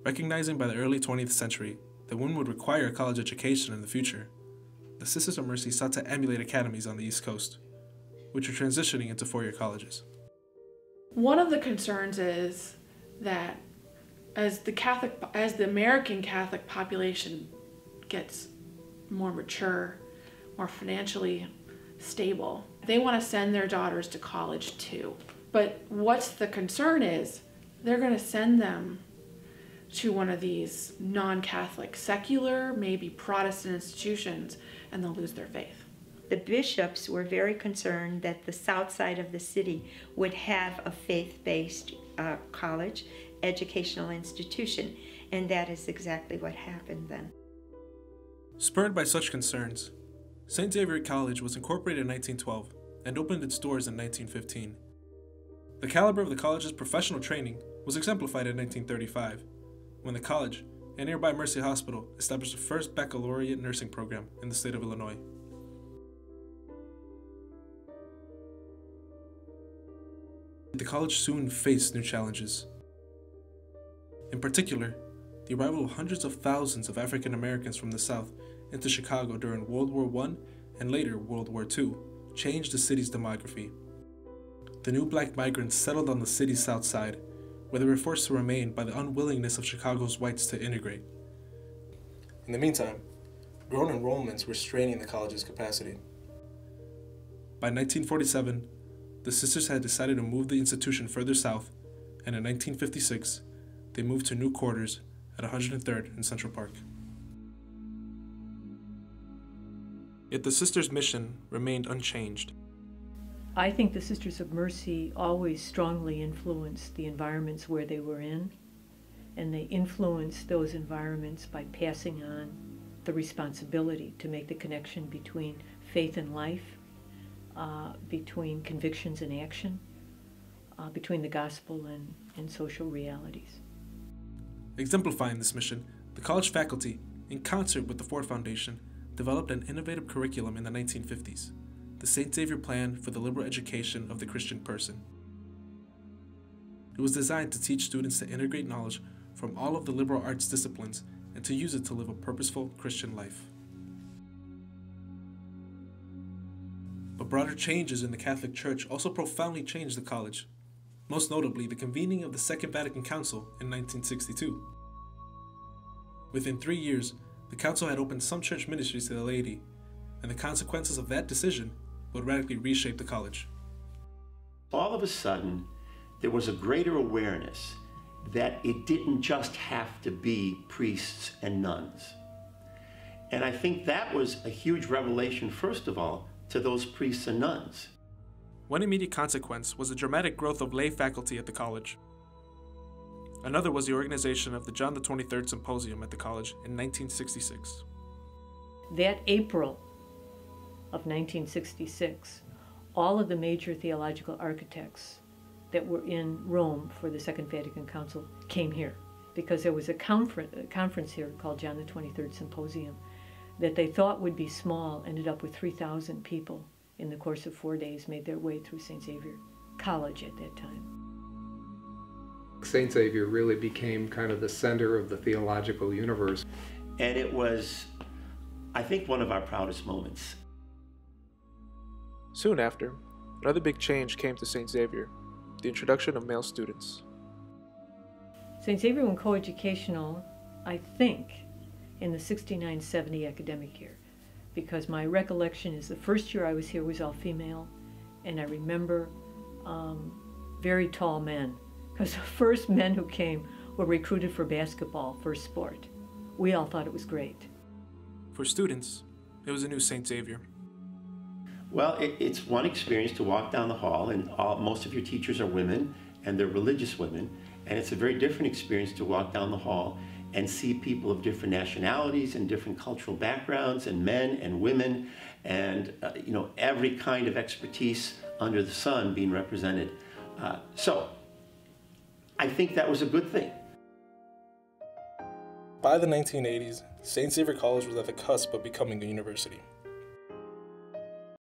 Recognizing by the early 20th century that one would require a college education in the future, the Sisters of Mercy sought to emulate academies on the East Coast, which are transitioning into four-year colleges. One of the concerns is that as the American Catholic population gets more mature, more financially stable, they want to send their daughters to college too. But what's the concern is they're going to send them to one of these non-Catholic, secular, maybe Protestant institutions, and they'll lose their faith. The bishops were very concerned that the south side of the city would have a faith-based college, educational institution, and that is exactly what happened then. Spurred by such concerns, St. Xavier College was incorporated in 1912 and opened its doors in 1915. The caliber of the college's professional training was exemplified in 1935, when the college and nearby Mercy Hospital established the first baccalaureate nursing program in the state of Illinois. The college soon faced new challenges. In particular, the arrival of hundreds of thousands of African Americans from the South into Chicago during World War I and later World War II changed the city's demography. The new black migrants settled on the city's south side, where they were forced to remain by the unwillingness of Chicago's whites to integrate. In the meantime, growing enrollments were straining the college's capacity. By 1947, the sisters had decided to move the institution further south, and in 1956, they moved to new quarters at 103rd and Central Park. Yet the sisters' mission remained unchanged. I think the Sisters of Mercy always strongly influenced the environments where they were in, and they influenced those environments by passing on the responsibility to make the connection between faith and life, between convictions and action, between the gospel and social realities. Exemplifying this mission, the college faculty, in concert with the Ford Foundation, developed an innovative curriculum in the 1950s, the St. Xavier Plan for the Liberal Education of the Christian Person. It was designed to teach students to integrate knowledge from all of the liberal arts disciplines and to use it to live a purposeful Christian life. But broader changes in the Catholic Church also profoundly changed the college, most notably the convening of the Second Vatican Council in 1962. Within 3 years, the council had opened some church ministries to the laity, and the consequences of that decision would radically reshape the college. All of a sudden, there was a greater awareness that it didn't just have to be priests and nuns. And I think that was a huge revelation, first of all, to those priests and nuns. One immediate consequence was the dramatic growth of lay faculty at the college. Another was the organization of the John the 23rd Symposium at the college in 1966. That April of 1966, all of the major theological architects that were in Rome for the Second Vatican Council came here, because there was a conference here called John the 23rd Symposium that they thought would be small, ended up with 3,000 people in the course of 4 days made their way through St. Xavier College at that time. St. Xavier really became kind of the center of the theological universe. And it was, I think, one of our proudest moments. Soon after, another big change came to St. Xavier, the introduction of male students. St. Xavier went coeducational, I think, in the 69-70 academic year, because my recollection is the first year I was here was all female, and I remember very tall men, because the first men who came were recruited for basketball, for sport. We all thought it was great. For students, it was a new St. Xavier. Well, it's one experience to walk down the hall, and most of your teachers are women, and they're religious women, and it's a very different experience to walk down the hall and see people of different nationalities and different cultural backgrounds, and men and women, and every kind of expertise under the sun being represented. So I think that was a good thing. By the 1980s, St. Xavier College was at the cusp of becoming a university.